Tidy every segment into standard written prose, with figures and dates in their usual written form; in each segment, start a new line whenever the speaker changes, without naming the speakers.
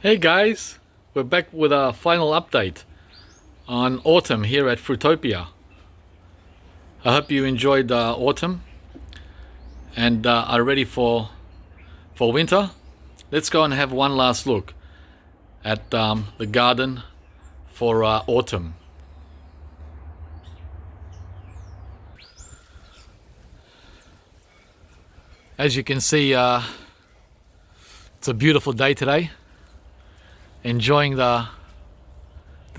Hey guys, we're back with a final update on autumn here at Fruitopia. I hope you enjoyed autumn and are ready for winter. Let's go and have one last look at the garden for autumn. As you can see, it's a beautiful day today. Enjoying the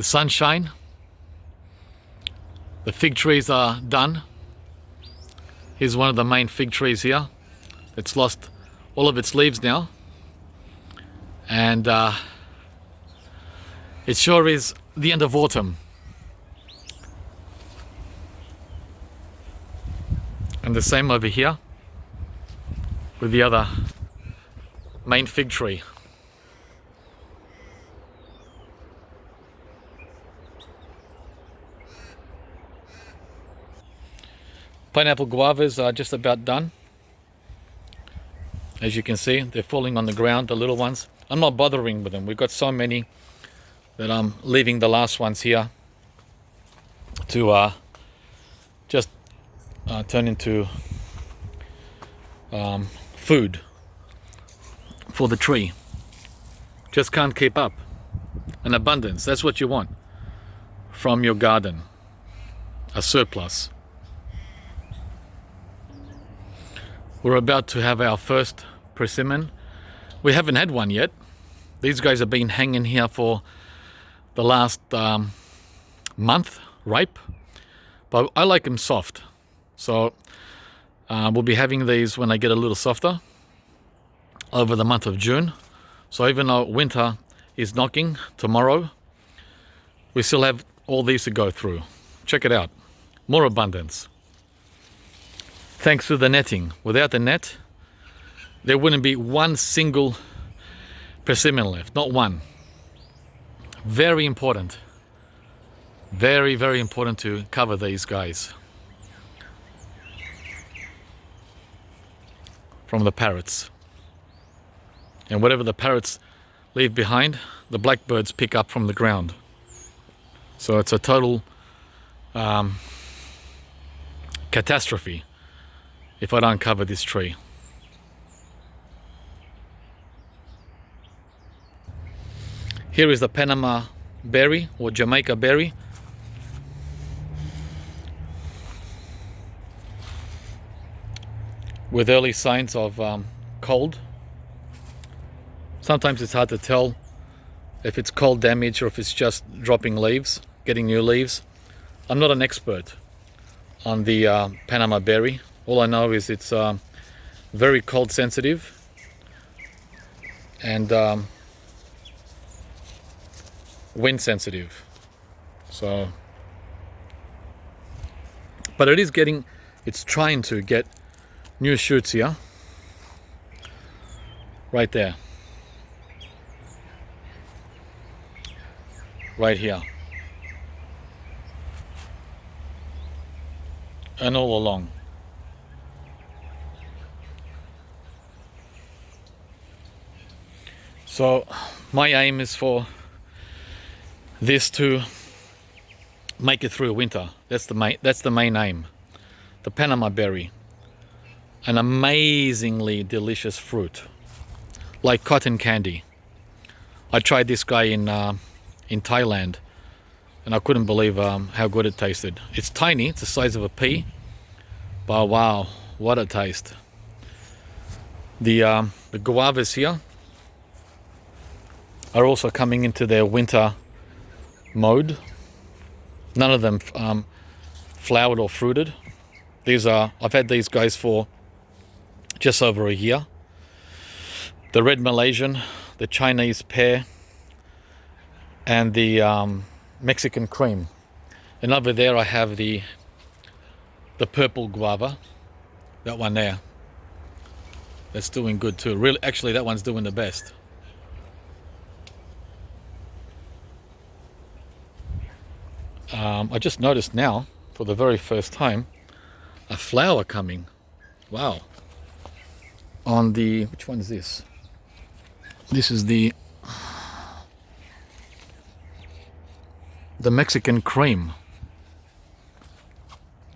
sunshine. The fig trees are done. Here's one of the main fig trees here. It's lost all of its leaves now, and it sure is the end of autumn. And the same over here with the other main fig tree. Pineapple guavas are just about done. As you can see, they're falling on the ground, the little ones. I'm not bothering with them. We've got so many that I'm leaving the last ones here to just turn into food for the tree. Just can't keep up. An abundance, that's what you want from your garden. A surplus. We're about to have our first persimmon. We haven't had one yet. These guys have been hanging here for the last month, ripe. But I like them soft. So we'll be having these when they get a little softer over the month of June. So even though winter is knocking tomorrow, we still have all these to go through. Check it out. More abundance. Thanks to the netting. Without the net, there wouldn't be one single persimmon left. Not one. Very important. Very, very important to cover these guys from the parrots. And whatever the parrots leave behind, the blackbirds pick up from the ground. So it's a total catastrophe if I don't cover this tree. Here is the Panama Berry or Jamaica Berry. With early signs of cold. Sometimes it's hard to tell if it's cold damage or if it's just dropping leaves, getting new leaves. I'm not an expert on the Panama Berry. All I know is it's very cold sensitive and wind sensitive. So, but it's trying to get new shoots here. Right there. Right here. And all along. So my aim is for this to make it through winter. That's the main aim. The Panama Berry, an amazingly delicious fruit, like cotton candy. I tried this guy in Thailand, and I couldn't believe how good it tasted. It's tiny, it's the size of a pea, but wow, what a taste. The guavas here are also coming into their winter mode. None of them flowered or fruited. I've had these guys for just over a year. The red Malaysian, the Chinese pear, and the Mexican cream. And over there I have the purple guava, that one there. That's doing good too. Really, actually that one's doing the best. I just noticed now, for the very first time, a flower coming. Wow. On the, which one is this? This is the the Mexican cream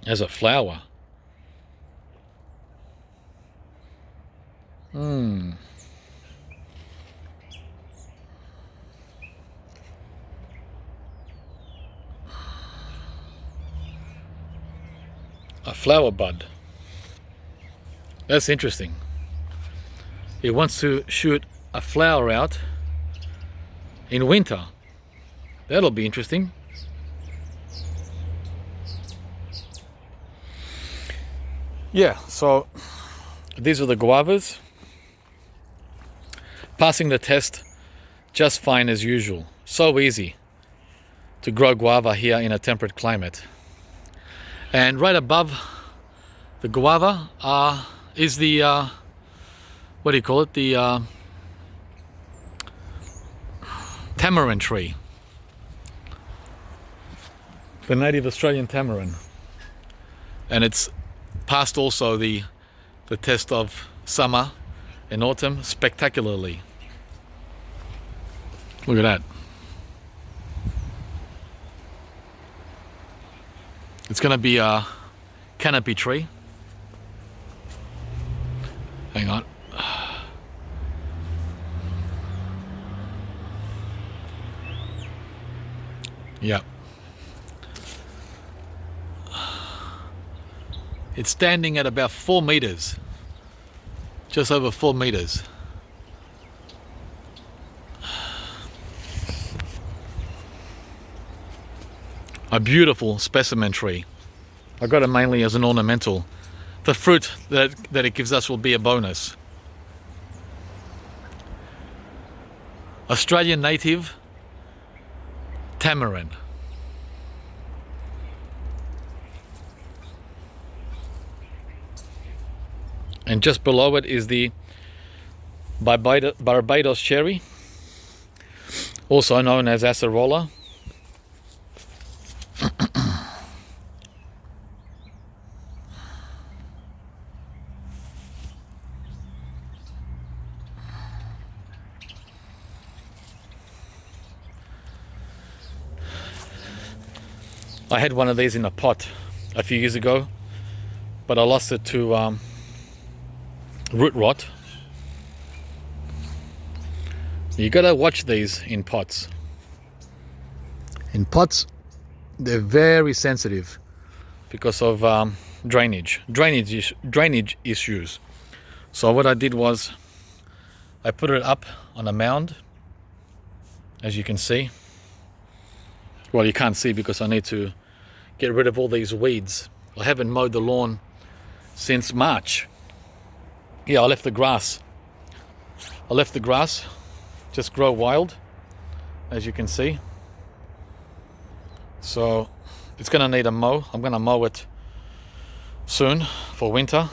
as a flower. A flower bud. That's interesting. It wants to shoot a flower out in winter. That'll be interesting. Yeah, so these are the guavas. Passing the test just fine as usual. So easy to grow guava here in a temperate climate. And right above the guava is the what do you call it? The tamarind tree. The native Australian tamarind. And it's passed also the test of summer and autumn spectacularly. Look at that. It's going to be a canopy tree. Hang on. Yeah. It's standing at about 4 meters. Just over 4 meters. A beautiful specimen tree. I got it mainly as an ornamental. The fruit that it gives us will be a bonus. Australian native tamarind. And just below it is the Barbados Cherry, also known as acerola. I had one of these in a pot a few years ago, but I lost it to root rot. You gotta watch these in pots. In pots, they're very sensitive because of drainage issues. So what I did was I put it up on a mound, as you can see. Well, you can't see because I need to get rid of all these weeds. I haven't mowed the lawn since March. Yeah, I left the grass just grow wild, as you can see. So it's gonna need a mow. I'm gonna mow it soon for winter,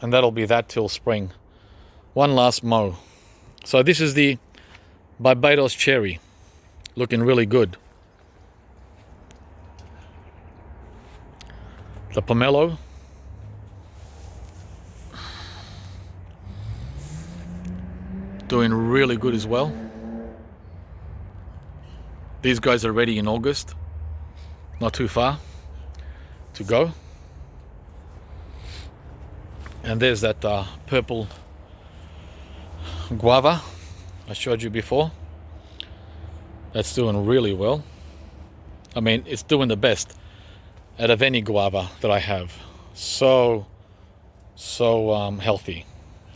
and that'll be that till spring. One last mow. So this is the Barbados Cherry, looking really good. The pomelo. Doing really good as well. These guys are ready in August. Not too far to go. And there's that purple guava I showed you before. That's doing really well. I mean, it's doing the best out of any guava that I have. So healthy,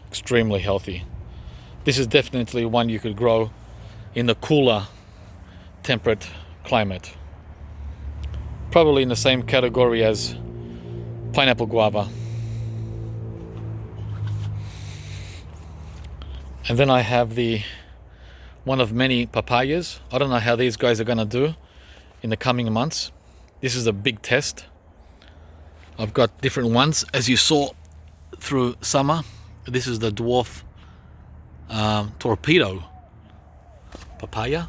extremely healthy. This is definitely one you could grow in the cooler, temperate climate. Probably in the same category as pineapple guava. And then I have the one of many papayas. I don't know how these guys are gonna do in the coming months. This is a big test. I've got different ones, as you saw through summer. This is the Dwarf Torpedo papaya.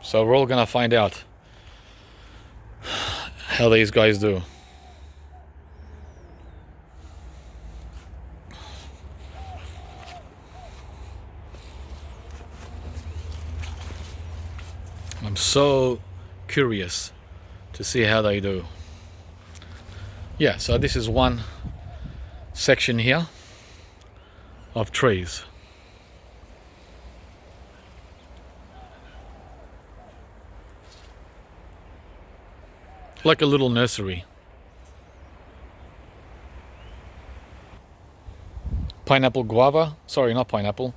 So we're all gonna find out how these guys do. I'm so curious to see how they do. Yeah, so this is one section here of trees. Like a little nursery. Pineapple guava, sorry, not pineapple.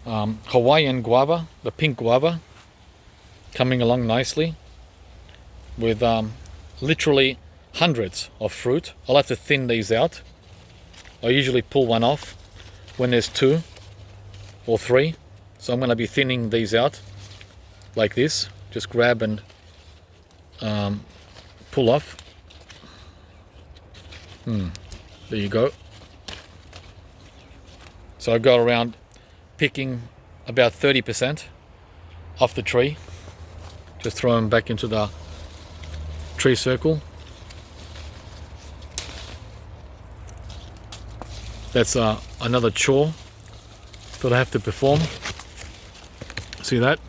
Hawaiian guava, the pink guava, coming along nicely with literally hundreds of fruit. I'll have to thin these out. I usually pull one off when there's 2 or 3. So I'm going to be thinning these out like this. Just grab and pull off. There you go. So I go around picking about 30% off the tree. Just throw them back into the tree circle. That's another chore that I have to perform. See that?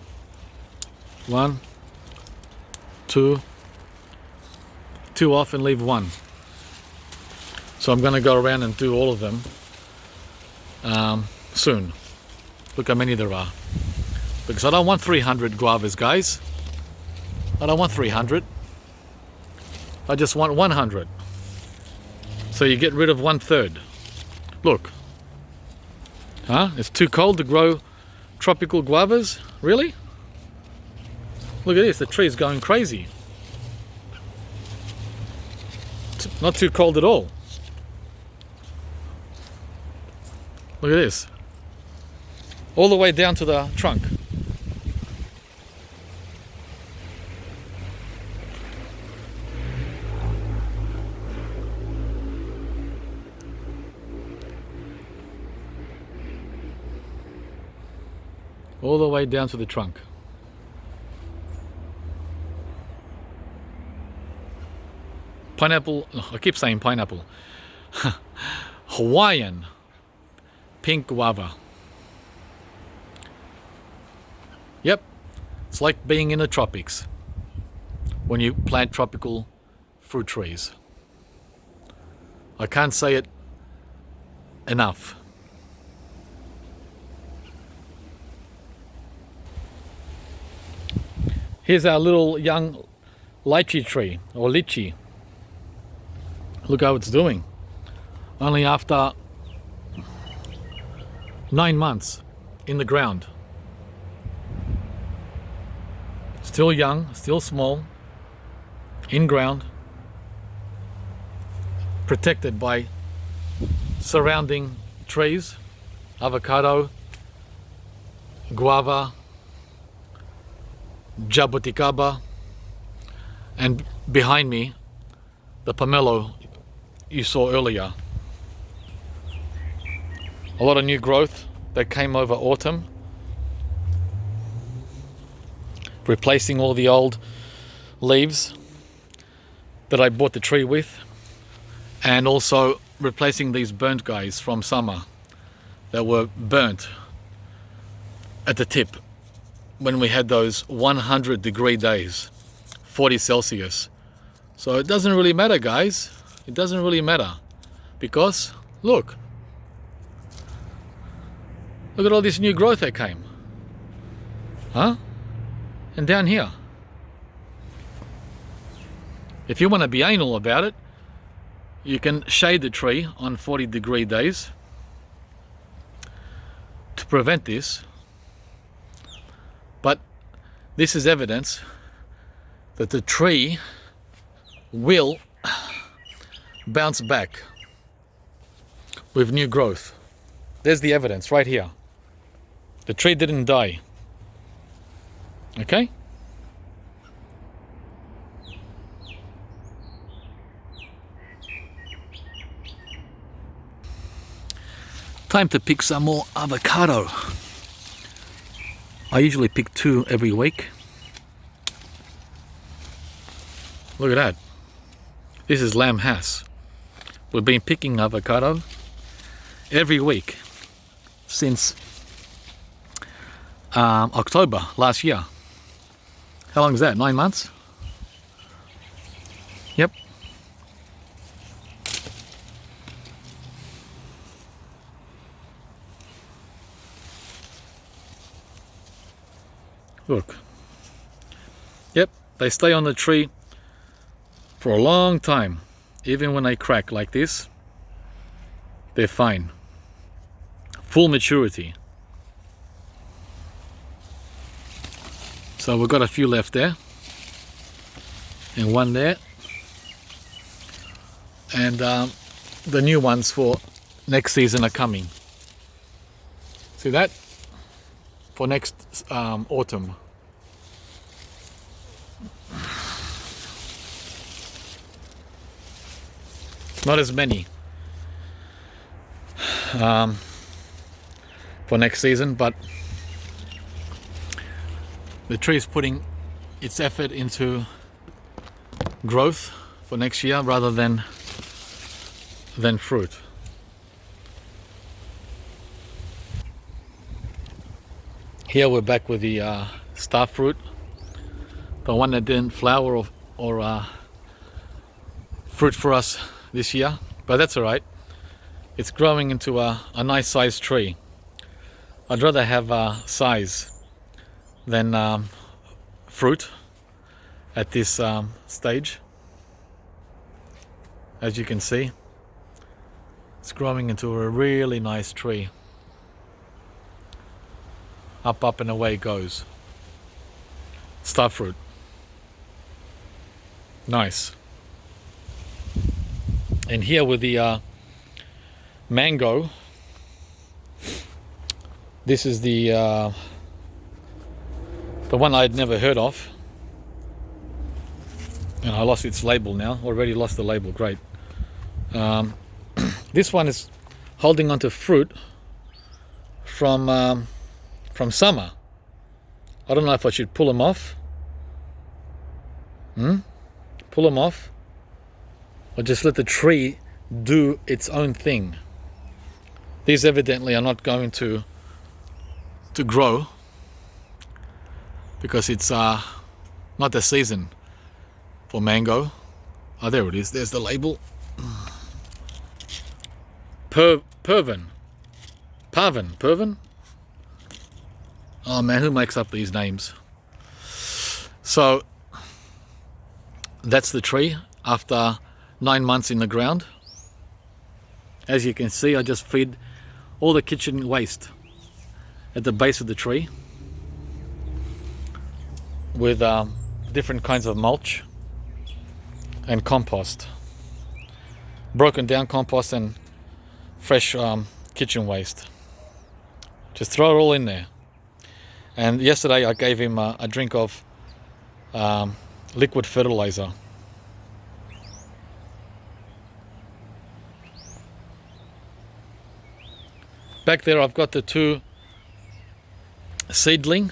1, 2 off and leave 1. So I'm going to go around and do all of them soon. Look how many there are. Because I don't want 300 guavas, guys. I don't want 300. I just want 100. So you get rid of 1/3. Look. Huh? It's too cold to grow tropical guavas? Really? Look at this, the tree's going crazy. It's not too cold at all. Look at this. All the way down to the trunk. All the way down to the trunk. Pineapple, I keep saying pineapple. Hawaiian pink guava. Yep, it's like being in the tropics when you plant tropical fruit trees. I can't say it enough. Here's our little young lychee tree, or lychee. Look how it's doing. Only after 9 months in the ground. Still young, still small, in ground, protected by surrounding trees, avocado, guava, jabuticaba, and behind me, the pomelo you saw earlier. A lot of new growth that came over autumn, replacing all the old leaves that I bought the tree with, and also replacing these burnt guys from summer that were burnt at the tip when we had those 100-degree days, 40 Celsius. So it doesn't really matter, guys. It doesn't really matter because look at all this new growth that came. Huh? And down here. If you want to be anal about it, you can shade the tree on 40-degree days to prevent this. But this is evidence that the tree will bounce back with new growth. There's the evidence right here. The tree didn't die. Okay? Time to pick some more avocado. I usually pick 2 every week. Look at that. This is lamb has. We've been picking avocado every week since October last year. How long is that? 9 months? Yep. Look. Yep, they stay on the tree for a long time. Even when they crack like this, they're fine. Full maturity. So we've got a few left there. And one there. And the new ones for next season are coming. See that? For next autumn. Not as many for next season, but the tree is putting its effort into growth for next year rather than fruit. Here we're back with the star fruit, the one that didn't flower or fruit for us this year, but that's all right. It's growing into a nice sized tree. I'd rather have size than fruit at this stage. As you can see, it's growing into a really nice tree. Up and away it goes. Star fruit. Nice. And here with the mango, this is the one I'd never heard of, and I lost its label now. Already lost the label. Great. This one is holding onto fruit from summer. I don't know if I should pull them off. Pull them off, or just let the tree do its own thing. These evidently are not going to grow because it's not the season for mango. Oh, there it is. There's the label. Pervin. Oh man, who makes up these names? So that's the tree after 9 months in the ground. As you can see, I just feed all the kitchen waste at the base of the tree with different kinds of mulch and compost, broken down compost and fresh kitchen waste. Just throw it all in there. And yesterday I gave him a drink of liquid fertilizer. Back there I've got the 2 seedling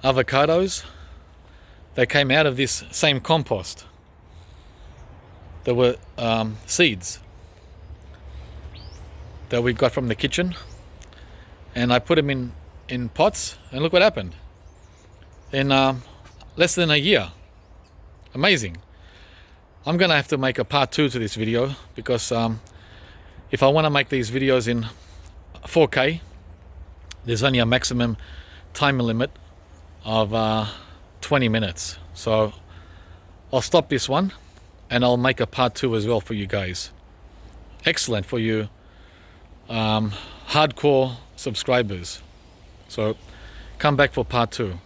avocados. They came out of this same compost. There were seeds that we got from the kitchen, and I put them in pots, and look what happened in less than a year. Amazing. I'm gonna have to make a part 2 to this video because if I want to make these videos in 4K, there's only a maximum time limit of 20 minutes. So I'll stop this one and I'll make a part 2 as well for you guys. Excellent for you hardcore subscribers. So come back for part 2.